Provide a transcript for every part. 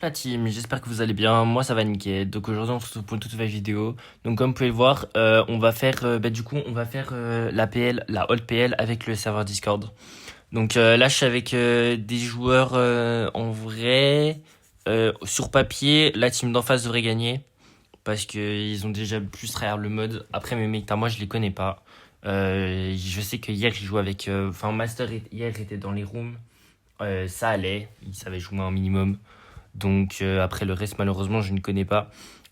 La team, j'espère que vous allez bien. Moi, ça va nickel. Donc aujourd'hui, on se retrouve pour une toute nouvelle vidéo. Donc comme vous pouvez le voir, on va faire, on va faire la PL, la Old PL avec le serveur Discord. Donc là, je suis avec des joueurs en vrai. Sur papier, la team d'en face devrait gagner parce que ils ont déjà plus tryhard le mode. Après, mes mecs, moi, je les connais pas. Je sais que hier, j'ai joué avec, Master hier était dans les rooms. Ça allait, il savait jouer un minimum. Donc après le reste malheureusement je ne connais pas.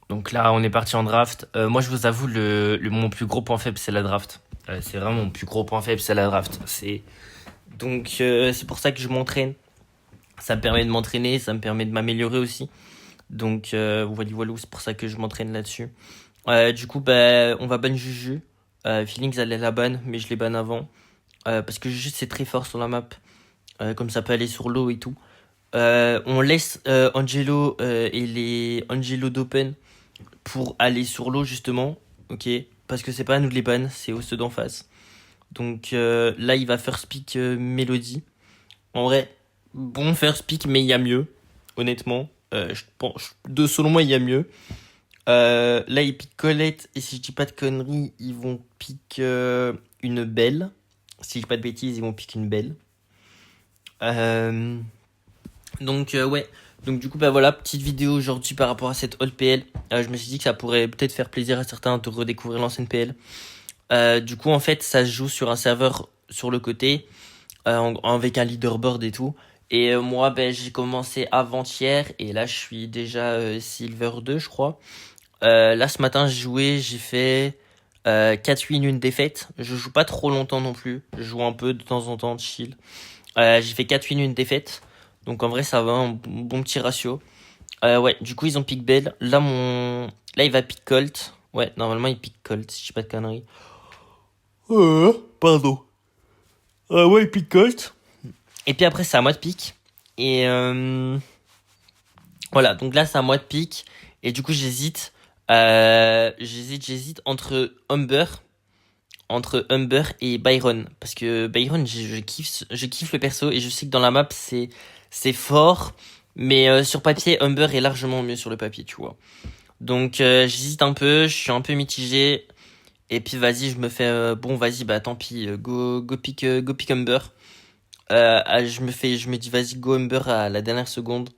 Donc là on est parti en draft. Moi je vous avoue mon plus gros point faible c'est la draft. C'est vraiment mon plus gros point faible c'est la draft. C'est pour ça que je m'entraîne. Ça me permet de m'entraîner, ça me permet de m'améliorer aussi. Donc voilà, c'est pour ça que je m'entraîne là-dessus. Du coup on va ban Juju. Feelings allait la ban mais je les ban avant. Parce que Juju c'est très fort sur la map. Comme ça peut aller sur l'eau et tout. On laisse Angelo et les Angelo d'Open pour aller sur l'eau justement, ok, parce que c'est pas à nous de les ban, c'est aux ceux d'en face. Donc là il va first pick Melody. En vrai, bon first pick mais il y a mieux, honnêtement. Je pense, selon moi il y a mieux. Là il pick Colette et si je dis pas de conneries, ils vont pick une belle. Si je dis pas de bêtises, ils vont pick une belle. Ouais. Donc du coup voilà, petite vidéo aujourd'hui par rapport à cette old PL. Je me suis dit que ça pourrait peut-être faire plaisir à certains de redécouvrir l'ancienne PL. Du coup en fait ça se joue sur un serveur sur le côté avec un leaderboard et tout. Et moi j'ai commencé avant-hier et là je suis déjà Silver 2 je crois. Là ce matin j'ai joué, j'ai fait 4 wins, une défaite. Je joue pas trop longtemps non plus, je joue un peu de temps en temps, chill. J'ai fait 4 wins, une défaite. Donc en vrai, ça va, un bon petit ratio. Ouais, du coup, ils ont pick Bell. Là, il va pick Colt. Ouais, normalement, il pick Colt, si je dis pas de conneries. Pardon. Ouais, il pick Colt. Et puis après, c'est à moi de pick. Et voilà, donc là, c'est à moi de pick. Et du coup, j'hésite. J'hésite entre Humber et Byron parce que Byron je kiffe le perso et je sais que dans la map c'est fort mais sur papier Humber est largement mieux sur le papier tu vois. Donc j'hésite un peu, je suis un peu mitigé et puis vas-y je me fais bon vas-y bah tant pis go pick Humber. Je me dis vas-y go Humber à la dernière seconde.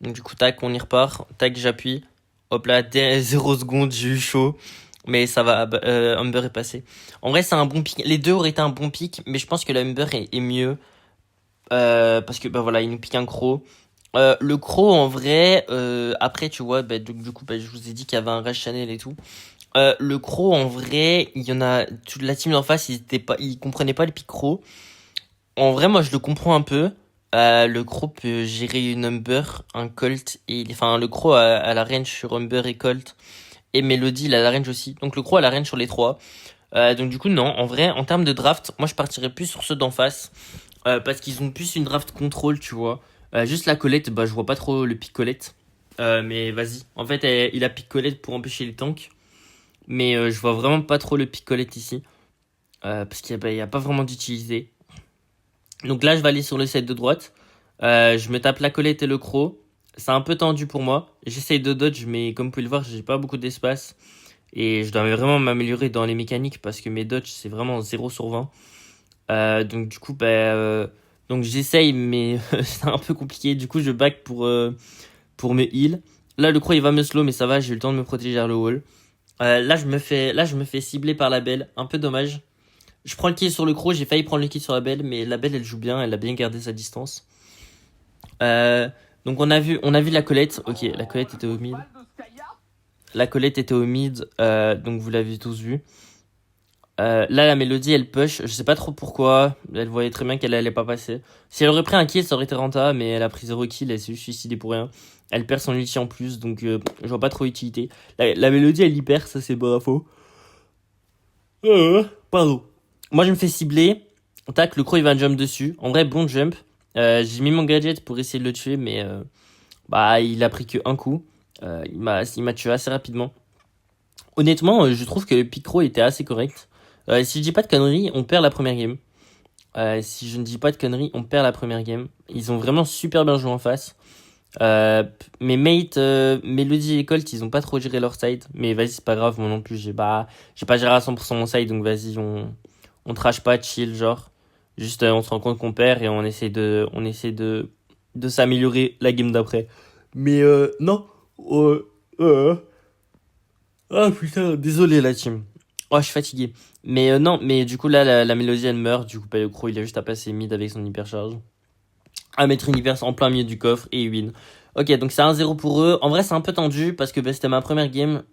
Donc du coup tac on y repart, tac j'appuie. Hop là, dès 0 secondes, j'ai eu chaud. Mais ça va, Humber est passé. En vrai, c'est un bon pick. Les deux auraient été un bon pick, mais je pense que le Humber est mieux. Parce que, voilà, il nous pique un croc. Le croc, en vrai, après, tu vois, du coup, je vous ai dit qu'il y avait un Rash Channel et tout. Le croc, en vrai, il y en a, toute la team d'en face, ils comprenaient pas le pick croc. En vrai, moi, je le comprends un peu. Le croc peut gérer une Humber, un Colt, enfin, le croc a la range sur Humber et Colt. Et Melody, il a la range aussi. Donc le croc a la range sur les trois. Donc du coup, non, en vrai, en termes de draft, moi je partirais plus sur ceux d'en face. Parce qu'ils ont plus une draft contrôle, tu vois. Juste la Colette, je vois pas trop le pick Colette. Mais vas-y. En fait, il a pick Colette pour empêcher les tanks. Mais je vois vraiment pas trop le pick Colette ici. Parce qu'il y a pas vraiment d'utilité. Donc là, je vais aller sur le set de droite. Je me tape la Colette et le croc. C'est un peu tendu pour moi. J'essaye de dodge, mais comme vous pouvez le voir, j'ai pas beaucoup d'espace. Et je dois vraiment m'améliorer dans les mécaniques parce que mes dodges, c'est vraiment 0 sur 20. Donc du coup, donc j'essaye, mais c'est un peu compliqué. Du coup, je back pour me heal. Là, le croc, il va me slow, mais ça va, j'ai eu le temps de me protéger vers le wall. Là, je me fais cibler par la belle. Un peu dommage. Je prends le kill sur le croc, j'ai failli prendre le kill sur la belle, mais la belle, elle joue bien, elle a bien gardé sa distance. Euh, donc on a vu la Colette. Ok, la Colette était au mid. La Colette était au mid, donc vous l'avez tous vu. Là, la Mélodie, elle push. Je sais pas trop pourquoi. Elle voyait très bien qu'elle allait pas passer. Si elle aurait pris un kill, ça aurait été rentable, mais elle a pris 0 kill, elle s'est juste suicidée pour rien. Elle perd son ulti en plus, donc je vois pas trop utilité. La Mélodie, elle y perd, ça c'est bon info. Pardon. Moi, je me fais cibler. Tac, le croc, il va jump dessus. En vrai, bon jump. J'ai mis mon gadget pour essayer de le tuer, mais il a pris que un coup. Il m'a tué assez rapidement. Honnêtement, je trouve que le Picro était assez correct. Si je dis pas de conneries, on perd la première game. Si je ne dis pas de conneries, on perd la première game. Ils ont vraiment super bien joué en face. Mes mates, Melody et Colt, ils ont pas trop géré leur side. Mais vas-y, c'est pas grave, moi non plus, j'ai pas géré à 100% mon side, donc vas-y, on trash pas, chill, genre. Juste, on se rend compte qu'on perd et on essaie de s'améliorer la game d'après. Mais non. Euh, euh. Ah putain, désolé la team. Oh, je suis fatigué. Mais non, mais du coup là, la Mélodie elle meurt. Du coup, le Crow il a juste à passer mid avec son hypercharge. À mettre une hyper en plein milieu du coffre et il win. Ok, donc c'est 1-0 pour eux. En vrai, c'est un peu tendu parce que bah, c'était ma première game.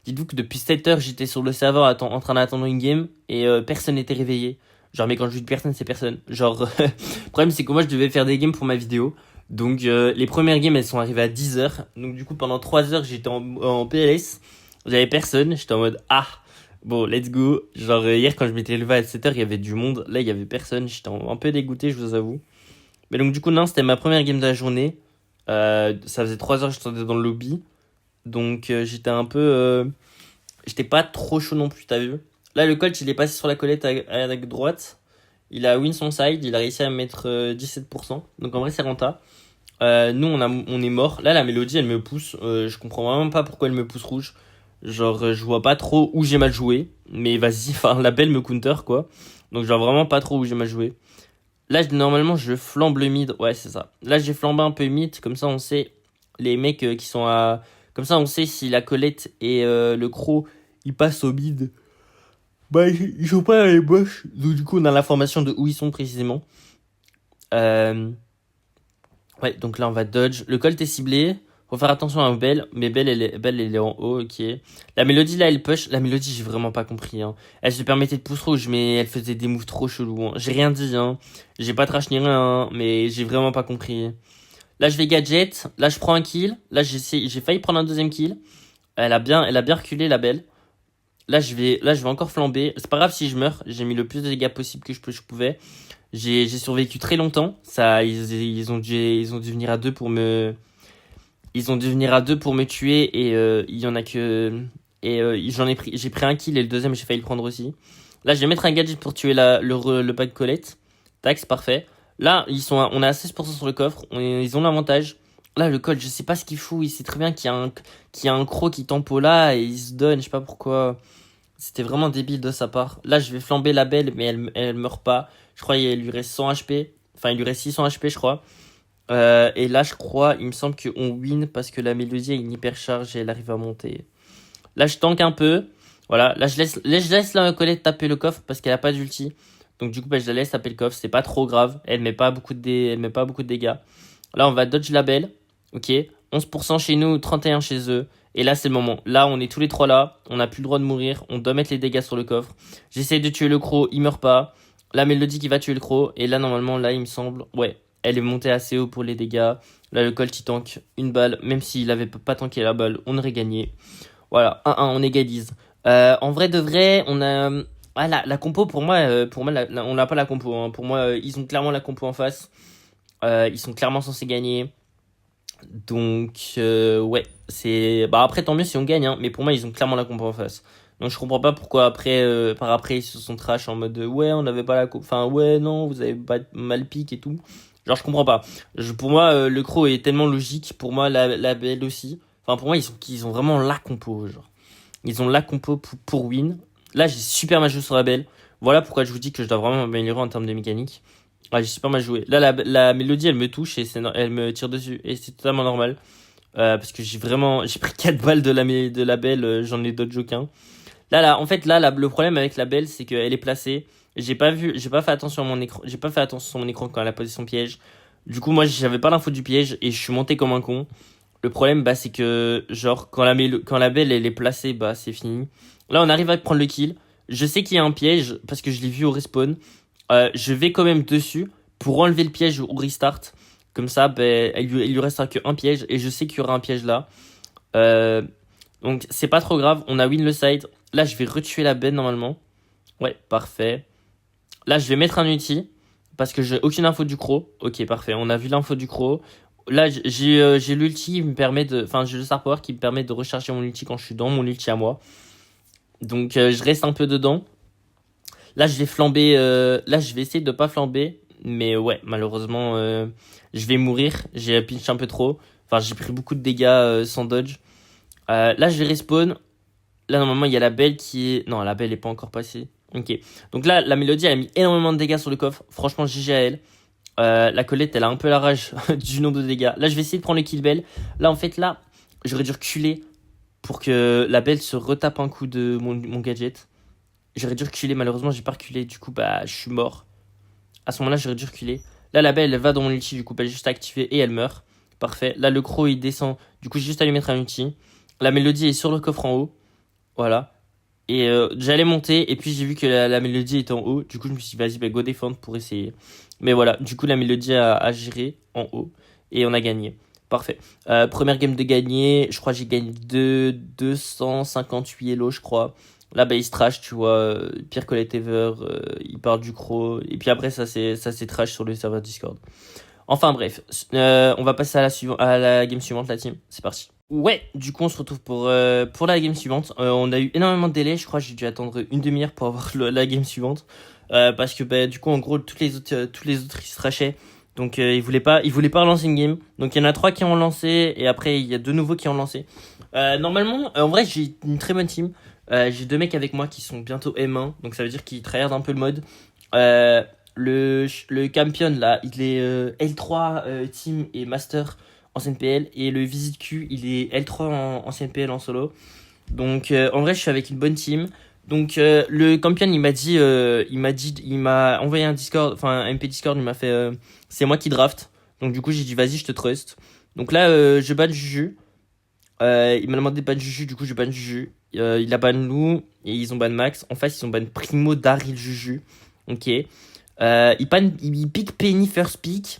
Dites-vous que depuis 7 heures, j'étais sur le serveur en train d'attendre une game et personne n'était réveillé. Genre, mais quand je dis personne, c'est personne. Genre, le problème, c'est que moi, je devais faire des games pour ma vidéo. Donc, les premières games, elles sont arrivées à 10 heures. Donc, du coup, pendant 3 heures, j'étais en PLS. J'avais personne. J'étais en mode, ah, bon, let's go. Genre, hier, quand je m'étais levé à 7 heures, il y avait du monde. Là, il y avait personne. J'étais un peu dégoûté, je vous avoue. Mais donc, du coup, non, c'était ma première game de la journée. Ça faisait 3 heures que j'étais dans le lobby. Donc, j'étais un peu. J'étais pas trop chaud non plus, t'as vu? Là, le Colt, il est passé sur la colette à la droite. Il a win son side. Il a réussi à mettre 17%. Donc, en vrai, c'est renta. Nous, on est mort. Là, la Mélodie, elle me pousse. Je comprends vraiment pas pourquoi elle me pousse rouge. Genre, je vois pas trop où j'ai mal joué. Mais vas-y, enfin, la belle me counter, quoi. Donc, je vois vraiment pas trop où j'ai mal joué. Là, normalement, je flambe le mid. Ouais, c'est ça. Là, j'ai flambé un peu mid. Comme ça, on sait les mecs qui sont à. Comme ça, on sait si la Colette et le Croc, ils passent au mid. Bah, ils sont pas à les boches. Donc, du coup, on a l'information de où ils sont précisément. Euh... Ouais, donc là, on va dodge. Le Colt est ciblé. Faut faire attention à Belle. Mais Belle, elle est en haut. Ok. La Mélodie, là, elle push. La Mélodie, j'ai vraiment pas compris. Hein. Elle se permettait de pouce rouge, mais elle faisait des moves trop chelous. Hein. J'ai rien dit. Hein. J'ai pas trash ni rien. Hein, mais j'ai vraiment pas compris. Là, je vais gadget. Là, je prends un kill. Là, j'ai failli prendre un deuxième kill. Elle a bien reculé, la Belle. Là, je vais encore flamber. C'est pas grave si je meurs. J'ai mis le plus de dégâts possible que je pouvais. J'ai survécu très longtemps. Ça, ils ont dû venir à deux pour me, ils ont dû venir à deux pour me tuer et il y en a que, et j'ai pris un kill et le deuxième j'ai failli le prendre aussi. Là, je vais mettre un gadget pour tuer le pack Colette. Tac, c'est parfait. Là, on est à 16% sur le coffre. Ils ont l'avantage. Là, le Colt, je sais pas ce qu'il fout. Il sait très bien qu'il y a un croc qui tempo là et il se donne. Je sais pas pourquoi. C'était vraiment débile de sa part. Là, je vais flamber la belle, mais elle meurt pas. Je crois qu'il lui reste 100 HP. Enfin, il lui reste 600 HP, je crois. Et là, je crois, il me semble qu'on win parce que la Mélodie a une hyper charge et elle arrive à monter. Là, je tank un peu. Voilà. Là, je laisse la Colette taper le coffre parce qu'elle a pas d'ulti. Donc, du coup, bah, je la laisse taper le coffre. C'est pas trop grave. Elle met pas beaucoup de dégâts. Là, on va dodge la belle. Ok. 11% chez nous, 31 chez eux. Et là, c'est le moment. Là, on est tous les trois là. On n'a plus le droit de mourir. On doit mettre les dégâts sur le coffre. J'essaie de tuer le croc. Il meurt pas. La Mélodie qui va tuer le croc. Et là, normalement, là, il me semble. Ouais. Elle est montée assez haut pour les dégâts. Là, le Colt, il tank une balle. Même s'il avait pas tanké la balle, on aurait gagné. Voilà. 1-1, on égalise. En vrai de vrai, on a. Ah, la compo, pour moi on n'a pas la compo. Hein. Pour moi, ils ont clairement la compo en face. Ils sont clairement censés gagner. Donc, ouais, c'est. Bah, après, tant mieux si on gagne, hein, mais pour moi, ils ont clairement la compo en face. Donc, je comprends pas pourquoi par après, ils se sont trash en mode ouais, on n'avait pas la compo. Enfin, ouais, non, vous avez pas mal pique et tout. Genre, je comprends pas. Pour moi, le Croc est tellement logique. Pour moi, la Belle aussi. Enfin, pour moi, ils ont vraiment la compo. Genre, ils ont la compo pour win. Là, j'ai super mal joué sur la Belle. Voilà pourquoi je vous dis que je dois vraiment m'améliorer en termes de mécanique. Ouais, j'ai super mal joué. Là, la Mélodie, elle me touche et elle me tire dessus. Et c'est totalement normal. Parce que j'ai pris 4 balles de la belle, j'en ai d'autres aucun. Là, en fait, le problème avec la belle, c'est qu'elle est placée. J'ai pas fait attention à mon écran, j'ai pas fait attention sur mon écran quand elle a posé son piège. Du coup, moi, j'avais pas l'info du piège et je suis monté comme un con. Le problème, bah, c'est que, genre, quand la belle, elle est placée, bah, c'est fini. Là, on arrive à prendre le kill. Je sais qu'il y a un piège parce que je l'ai vu au respawn. Je vais quand même dessus pour enlever le piège au restart. Comme ça, ben, il lui restera qu'un piège et je sais qu'il y aura un piège là. Euh, donc c'est pas trop grave. On a win le side. Là, je vais retuer la bête normalement. Ouais, parfait. Là, je vais mettre un ulti parce que j'ai aucune info du croc. Ok, parfait. On a vu l'info du croc. Là, j'ai l'ulti qui me permet de. Enfin, j'ai le star power qui me permet de recharger mon ulti quand je suis dans mon ulti à moi. Donc, je reste un peu dedans. Là, je vais flamber. Là, je vais essayer de pas flamber. Mais ouais, malheureusement, je vais mourir. J'ai pinch un peu trop. Enfin, j'ai pris beaucoup de dégâts sans dodge. Là, je vais respawn. Là, normalement, il y a la belle qui est... Non, la belle est pas encore passée. Ok. Donc là, la Mélodie, elle a mis énormément de dégâts sur le coffre. Franchement, GG à elle. La Colette, elle a un peu la rage du nombre de dégâts. Là, je vais essayer de prendre le kill belle. Là, en fait, là, j'aurais dû reculer pour que la belle se retape un coup de mon gadget. J'aurais dû reculer. Malheureusement, j'ai pas reculé. Du coup, bah, je suis mort. À ce moment-là, j'aurais dû reculer. Là, la belle, elle va dans mon ulti. Du coup, elle est juste activée et elle meurt. Parfait. Là, le croc, il descend. Du coup, j'ai juste à lui mettre un ulti. La Mélodie est sur le coffre en haut. Voilà. Et j'allais monter, et puis j'ai vu que la Mélodie était en haut. Du coup, je me suis dit, vas-y, bah, go défendre pour essayer. Mais voilà, du coup, la Mélodie a géré en haut, et on a gagné. Parfait. Première game de gagner, je crois que j'ai gagné 258 Elo, je crois. Là, bah, il se trash, tu vois, pire que les ever, il parle du croc, et puis après, ça c'est trash sur le serveur Discord. Enfin bref, on va passer à la game suivante, la team. C'est parti. Ouais, du coup on se retrouve pour la game suivante. On a eu énormément de délai, je crois que j'ai dû attendre une demi-heure pour avoir la game suivante. Parce que bah, du coup en gros tous les autres ils se trashaient. Donc ils voulaient pas relancer une game. Donc il y en a 3 qui ont lancé et après il y a 2 nouveaux qui ont lancé. Normalement, en vrai j'ai une très bonne team. J'ai 2 mecs avec moi qui sont bientôt M1, donc ça veut dire qu'ils tryhardent un peu le mode. Euh, le Campion là, il est L3 team et master en CNPL et le Visit Q, il est L3 en CNPL en solo. Donc en vrai, je suis avec une bonne team. Donc le Campion, il m'a envoyé un Discord, enfin un MP Discord, il m'a fait c'est moi qui draft. Donc du coup, j'ai dit vas-y, je te trust. Donc là, je ban Juju. Il m'a demandé de ban Juju, du coup je ban Juju. Il a ban Lou et ils ont ban Max. En face, ils ont ban Primo, Daryl, Juju. Ok. Il pick Penny first pick.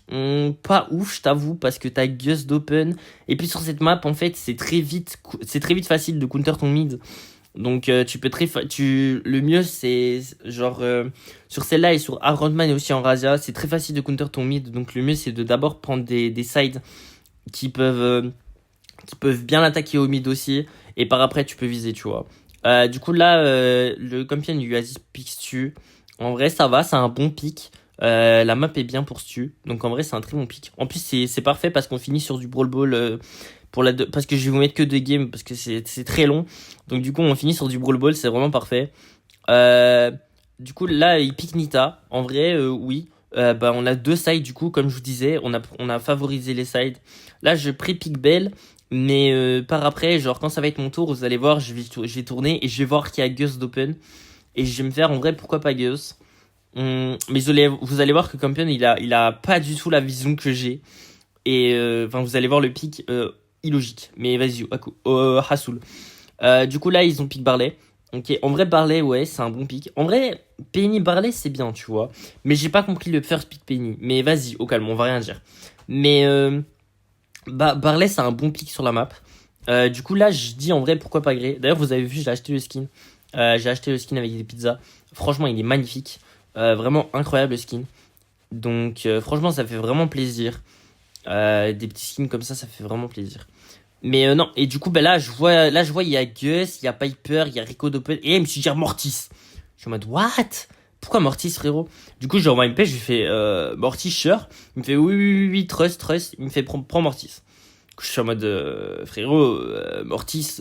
Pas ouf, je t'avoue, parce que t'as Gus d'open. Et puis sur cette map, en fait, c'est très vite facile de counter ton mid. Donc tu peux le mieux c'est genre sur celle-là et sur Ironman et aussi en Razia, c'est très facile de counter ton mid. Donc le mieux c'est de d'abord prendre des sides qui peuvent bien l'attaquer au mid aussi et par après tu peux viser, tu vois. Du coup là le Campion il lui a dit pick Stu. En vrai ça va, c'est un bon pick. La map est bien pour Stu. Donc en vrai c'est un très bon pick. En plus c'est parfait parce qu'on finit sur du Brawl Ball parce que je vais vous mettre que 2 games parce que c'est très long. Donc du coup on finit sur du Brawl Ball, c'est vraiment parfait. Euh, du coup là il pick Nita. En vrai oui. Bah on a 2 sides du coup comme je vous disais, on a favorisé les sides. Là je pré-pick Bell. Mais par après, genre quand ça va être mon tour, vous allez voir, je vais tourner et je vais voir qu'il y a Gus d'open. Et je vais me faire en vrai, pourquoi pas Gus. Mais vous allez voir que Campion, il a pas du tout la vision que j'ai. Et enfin, vous allez voir le pick illogique. Mais vas-y, Hassoul. Du coup, là, ils ont pick Barley. Ok, en vrai, Barley, ouais, c'est un bon pick. En vrai, Penny Barley, c'est bien, tu vois. Mais j'ai pas compris le first pick Penny. Mais vas-y, au calme, on va rien dire. Mais Barley, c'est un bon pick sur la map. Du coup, là, je dis en vrai, pourquoi pas Grey. D'ailleurs, vous avez vu, j'ai acheté le skin. J'ai acheté le skin avec des pizzas. Franchement, il est magnifique. Vraiment incroyable le skin. Donc, franchement, ça fait vraiment plaisir. Des petits skins comme ça fait vraiment plaisir. Mais non, et du coup, là, je vois, il y a Gus, il y a Piper, il y a Rico d'Open. Et il me suggère Mortis. Je suis en mode, what? Pourquoi Mortis, frérot? Du coup, je lui envoie une pêche, je lui fais Mortis, sure. Il me fait oui, trust. Il me fait prends Mortis. Je suis en mode frérot, Mortis,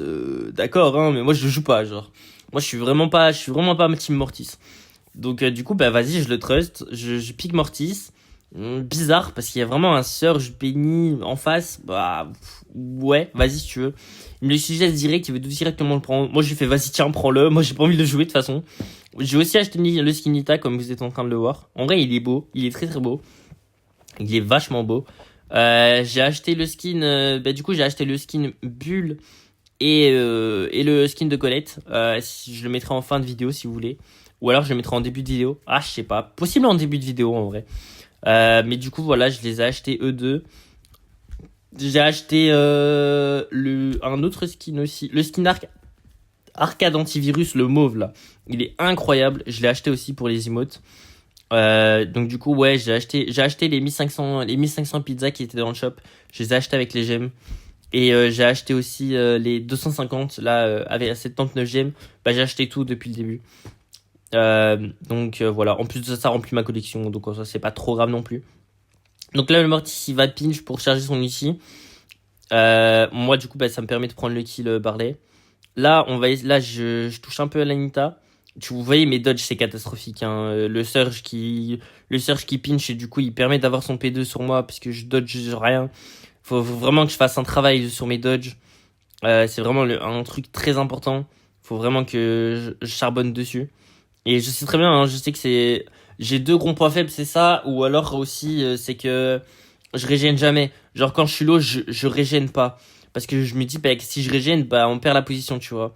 d'accord, hein, mais moi je le joue pas, genre. Moi je suis vraiment pas team Mortis. Donc du coup, bah vas-y, je le trust, je pique Mortis. Bizarre parce qu'il y a vraiment un Surge Penny en face. Bah ouais, vas-y si tu veux. Il me le suggère direct, il veut directement le prendre. Moi je lui fais vas-y tiens, prends-le. Moi j'ai pas envie de le jouer de toute façon. J'ai aussi acheté le skin Nita comme vous êtes en train de le voir. En vrai, il est beau, il est très très beau. Il est vachement beau. J'ai acheté le skin du coup j'ai acheté le skin Bulle et le skin de Colette. Je le mettrai en fin de vidéo si vous voulez, ou alors je le mettrai en début de vidéo. Je sais pas, possible en début de vidéo en vrai. Mais du coup voilà, je les ai achetés eux deux. J'ai acheté un autre skin aussi, le skin Arcade Antivirus, le mauve là. Il est incroyable, je l'ai acheté aussi pour les emotes. Donc du coup ouais, j'ai acheté les 1500 pizzas qui étaient dans le shop. Je les ai achetés avec les gemmes. Et j'ai acheté aussi les 250 là avec 79 gemmes. Bah j'ai acheté tout depuis le début. Voilà. En plus de ça, ça remplit ma collection. Donc ça, c'est pas trop grave non plus. Donc là, le Mortis, il va pinch pour charger son ulti. Moi, du coup, bah, ça me permet de prendre le kill Barley. Là, je touche un peu à l'Anita. Vous voyez, mes dodges, c'est catastrophique, hein. Le surge qui pinch, et du coup, il permet d'avoir son P2 sur moi, parce que je dodge rien. Faut vraiment que je fasse un travail sur mes dodges. C'est vraiment un truc très important. Faut vraiment que je charbonne dessus. Et je sais très bien, hein, je sais que j'ai deux gros points faibles, c'est ça, ou alors aussi, c'est que je régène jamais. Genre, quand je suis low, je régène pas. Parce que je me dis, bah, que si je régène, bah, on perd la position, tu vois.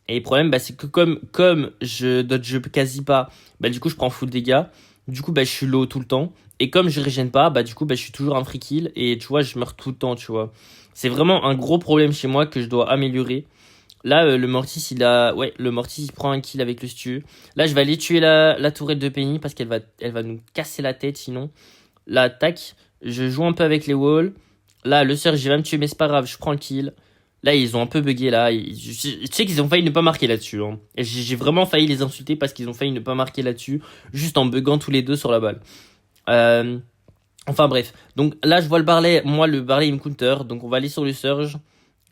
Et le problème, bah, c'est que comme je dodge quasi pas, bah, du coup, je prends full dégâts. Du coup, bah, je suis low tout le temps. Et comme je régène pas, bah, du coup, bah, je suis toujours un free kill. Et tu vois, je meurs tout le temps, tu vois. C'est vraiment un gros problème chez moi que je dois améliorer. Là, le Mortis, le Mortis, il prend un kill avec le stu. Là, je vais aller tuer la tourelle de Penny parce elle va nous casser la tête sinon. Là, tac, je joue un peu avec les walls. Là, le Surge, il va me tuer, mais c'est pas grave, je prends le kill. Là, ils ont un peu bugué, là. Tu sais qu'ils ont failli ne pas marquer là-dessus, hein. Et j'ai vraiment failli les insulter parce qu'ils ont failli ne pas marquer là-dessus, juste en buguant tous les deux sur la balle. Euh, enfin, bref. Donc là, je vois le Barley. Moi, le Barley, il me counter. Donc, on va aller sur le Surge.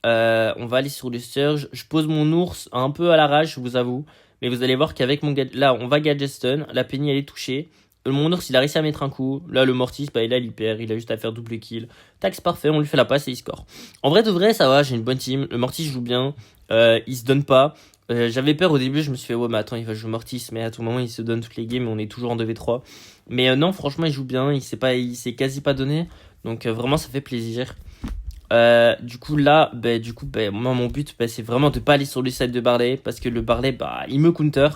On va aller sur le Surge. Je pose mon ours un peu à l'arrache, je vous avoue. Mais vous allez voir qu'avec mon gadget... Là, on va gadget stun. La Penny, elle est touchée. Mon ours, il a réussi à mettre un coup. Là, le Mortis, bah, il a l'hyper. Il a juste à faire double kill. Tac, c'est parfait. On lui fait la passe et il score. En vrai, de vrai, ça va. J'ai une bonne team. Le Mortis joue bien. Il se donne pas. J'avais peur au début. Je me suis fait, ouais, mais attends, il va jouer Mortis. Mais à tout moment, il se donne toutes les games. On est toujours en 2v3. Mais non, franchement, il joue bien. Il s'est quasi pas donné. Donc, vraiment, ça fait plaisir. Moi, mon but, bah, c'est vraiment de pas aller sur le side de Barley. Parce que le Barley, bah, il me counter.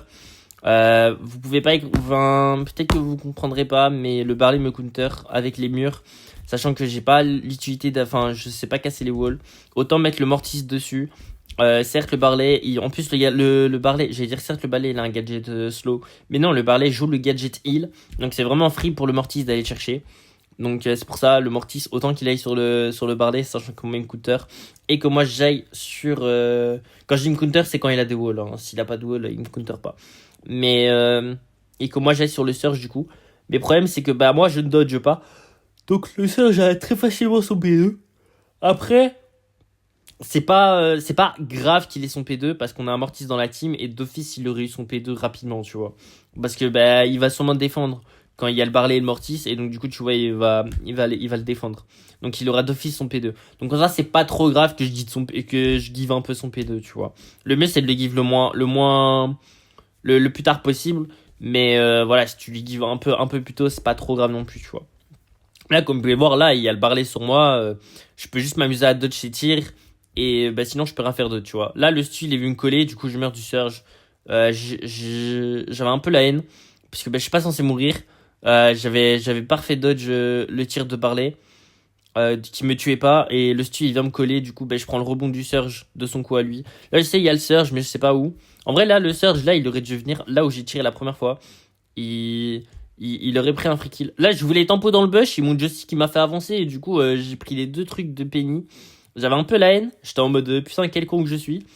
Vous pouvez pas, enfin, peut-être que vous comprendrez pas, mais le Barley me counter avec les murs, sachant que j'ai pas l'utilité enfin, je sais pas casser les walls. Autant mettre le Mortis dessus. Certes, le Barley, en plus, le Barley, j'allais dire, certes, le Barley, il a un gadget slow, mais non, le Barley joue le gadget heal, donc c'est vraiment free pour le Mortis d'aller chercher. Donc c'est pour ça, le Mortis, autant qu'il aille sur le Barley, sachant qu'on met une counter, et que moi j'aille sur... Quand je dis une counter, c'est quand il a des walls, hein. S'il a pas de wall, il me counter pas. Mais et que moi j'aille sur le Surge du coup. Mais le problème c'est que bah moi je ne dodge pas. Donc le Surge a très facilement son P2. Après, c'est pas grave qu'il ait son P2 parce qu'on a un Mortis dans la team et d'office il aurait eu son P2 rapidement, tu vois. Parce que bah il va sûrement défendre quand il y a le Barley et le Mortis et donc du coup tu vois il va le défendre. Donc il aura d'office son P2. Donc ça c'est pas trop grave que que je give un peu son P2, tu vois. Le mieux c'est de le give le plus tard possible. Mais voilà, si tu lui gives un peu plus tôt, c'est pas trop grave non plus, tu vois. Là, comme vous pouvez voir, là, il y a le Barley sur moi. Je peux juste m'amuser à dodge ses tirs. Et bah, sinon, je peux rien faire d'autre, tu vois. Là, le stu, il est venu me coller. Du coup, je meurs du Surge. J'avais un peu la haine. Parce que bah, je suis pas censé mourir. J'avais parfait dodge le tir de Barley. Qui me tuait pas. Et le stu, il vient me coller. Du coup, bah, je prends le rebond du Surge de son coup à lui. Là, je sais, il y a le Surge, mais je sais pas où. En vrai, là, le Surge, là, il aurait dû venir là où j'ai tiré la première fois. Il, il aurait pris un free kill. Là, je voulais tempo dans le bush, et mon joystick qui m'a fait avancer, et du coup, j'ai pris les deux trucs de Penny. J'avais un peu la haine. J'étais en mode, putain, quel con que je suis.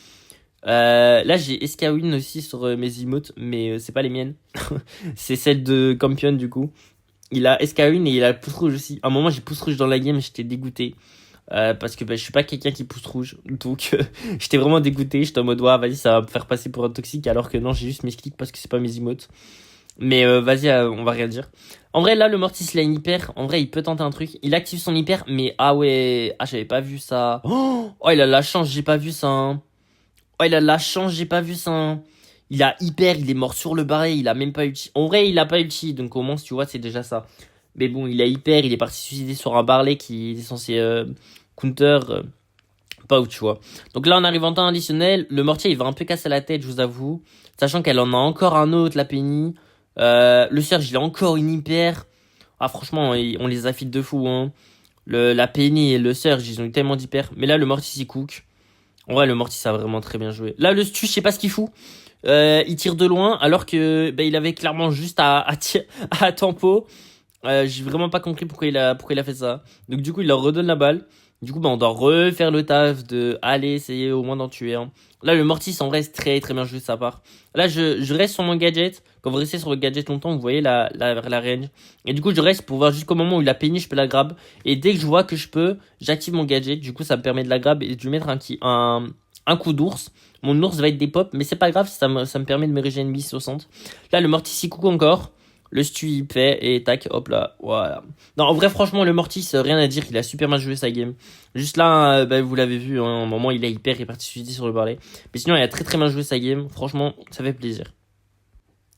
Là, j'ai Escawin aussi sur mes emotes, mais c'est pas les miennes. C'est celle de Campion, du coup. Il a Escawin et il a le pouce rouge aussi. À un moment, j'ai pouce rouge dans la game, j'étais dégoûté. Parce que bah, je suis pas quelqu'un qui pousse rouge. Donc, j'étais vraiment dégoûté. J'étais en mode, ouais, vas-y, ça va me faire passer pour un toxique. Alors que non, j'ai juste mes clicks parce que c'est pas mes emotes. Mais vas-y, on va rien dire. En vrai, là, le Mortis, il a une hyper. En vrai, il peut tenter un truc. Il active son hyper, mais ah ouais. Ah, j'avais pas vu ça. Oh, il a la chance, j'ai pas vu ça, hein. Oh, il a la chance, j'ai pas vu ça, hein. Il a hyper, il est mort sur le barré, il a même pas ulti. En vrai, il a pas ulti, donc au moins, tu vois, c'est déjà ça. Mais bon, il a hyper, il est parti suicider sur un Barley qui est censé counter. Pas où, tu vois. Donc là, on arrive en temps additionnel. Le mortier, il va un peu casser la tête, je vous avoue. Sachant qu'elle en a encore un autre, la Penny. Le Surge, il a encore une hyper. Ah, franchement, on les affile de fou, hein. La Penny et le Surge, ils ont eu tellement d'hyper. Mais là, le Mortis, il cook. En vrai, le Mortis a vraiment très bien joué. Là, le Stu, je sais pas ce qu'il fout. Il tire de loin, alors que il avait clairement juste à tempo. J'ai vraiment pas compris pourquoi il a fait ça. Donc du coup, il leur redonne la balle. Du coup, bah, on doit refaire le taf de aller essayer au moins d'en tuer un. Là, le Mortis, en vrai, c'est très très bien joué de sa part. Là, je reste sur mon gadget. Quand vous restez sur le gadget longtemps, vous voyez la range. Et du coup, je reste pour voir jusqu'au moment où il a péni, je peux la grab. Et dès que je vois que je peux, j'active mon gadget. Du coup, ça me permet de la grab et de lui mettre un coup d'ours. Mon ours va être des pop, mais c'est pas grave, ça me permet de me régénérer 1060. Là, le Mortis, il coucou encore. Le stu, il fait, et tac, hop là, voilà. Non, en vrai, franchement, le Mortis, rien à dire, il a super bien joué sa game. Juste là, bah, vous l'avez vu, hein, à un moment, il a hyper réparti suivi sur le parler. Mais sinon, il a très très bien joué sa game. Franchement, ça fait plaisir.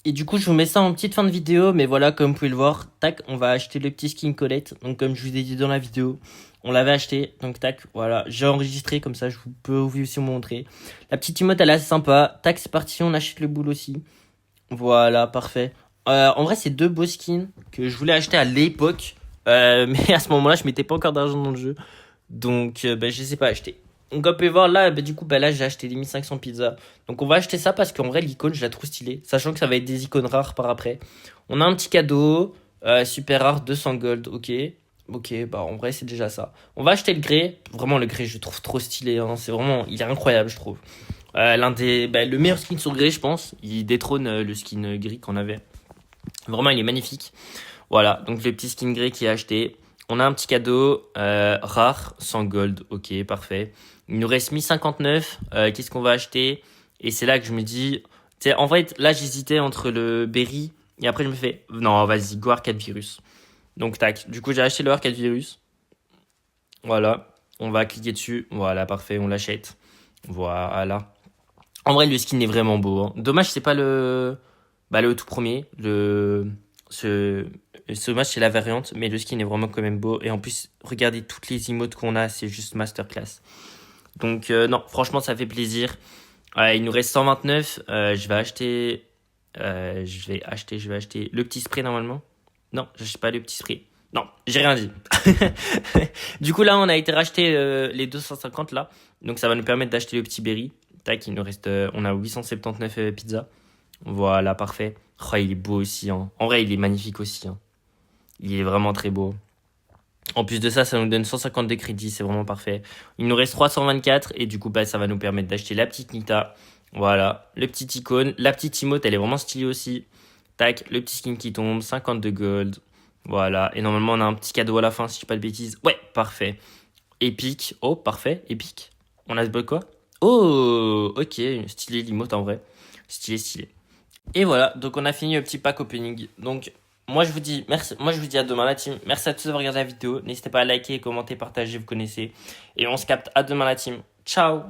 Et du coup, je vous mets ça en petite fin de vidéo, mais voilà, comme vous pouvez le voir, tac, on va acheter le petit skin Colette. Donc, comme je vous ai dit dans la vidéo, on l'avait acheté. Donc, tac, voilà, j'ai enregistré, comme ça, je peux vous aussi vous montrer. La petite emote, elle est assez sympa. Tac, c'est parti, on achète le boule aussi. Voilà, parfait. En vrai, c'est deux beaux skins que je voulais acheter à l'époque. Mais à ce moment-là, je mettais pas encore d'argent dans le jeu. Donc, bah, je les ai pas achetés. Donc, on peut voir là, bah, du coup, bah, là, j'ai acheté des 1500 pizzas. Donc, on va acheter ça parce qu'en vrai, l'icône, je la trouve stylée. Sachant que ça va être des icônes rares par après. On a un petit cadeau. Super rare, 200 gold. Ok. Ok, bah, en vrai, c'est déjà ça. On va acheter le grey. Vraiment, le grey, je le trouve trop stylé, hein. C'est vraiment, il est incroyable, je trouve. Le meilleur skin sur grey, je pense. Il détrône le skin gris qu'on avait. Vraiment, il est magnifique. Voilà, donc le petit skin grey qui est acheté. On a un petit cadeau rare, sans gold. Ok, parfait. Il nous reste 1059. Qu'est-ce qu'on va acheter? Et c'est là que je me dis... Tu sais, en fait, là, j'hésitais entre le berry. Et après, je me fais... Non, vas-y, go arcade virus. Donc, tac. Du coup, j'ai acheté le arcade virus. Voilà. On va cliquer dessus. Voilà, parfait, on l'achète. Voilà. En vrai, le skin est vraiment beau, hein. Dommage, c'est pas le tout premier. Ce, ce match, c'est la variante, mais le skin est vraiment quand même beau. Et en plus, regardez toutes les emotes qu'on a, c'est juste masterclass. Donc, non, franchement, ça fait plaisir. Il nous reste 129. Je vais acheter le petit spray normalement. Non, je n'achète pas le petit spray. Non, j'ai rien dit. Du coup, là, on a été racheter les 250 là. Donc, ça va nous permettre d'acheter le petit berry. Tac, il nous reste, on a 879 pizzas. Voilà, parfait. Oh, il est beau aussi, hein. En vrai, il est magnifique aussi, hein. Il est vraiment très beau. En plus de ça, ça nous donne 150 de crédit, c'est vraiment parfait. Il nous reste 324 et du coup, bah, ça va nous permettre d'acheter la petite Nita. Voilà, le petit icône. La petite emote, elle est vraiment stylée aussi. Tac, le petit skin qui tombe, 52 gold. Voilà, et normalement, on a un petit cadeau à la fin, si je dis pas de bêtises. Ouais, parfait. Épique. Oh, parfait, épique. On a ce bug quoi? Oh, ok, stylé l'emote en vrai. Stylé, stylé. Et voilà, donc on a fini le petit pack opening. Donc moi je vous dis merci, moi je vous dis à demain la team. Merci à tous d'avoir regardé la vidéo. N'hésitez pas à liker, commenter, partager, vous connaissez. Et on se capte à demain la team. Ciao.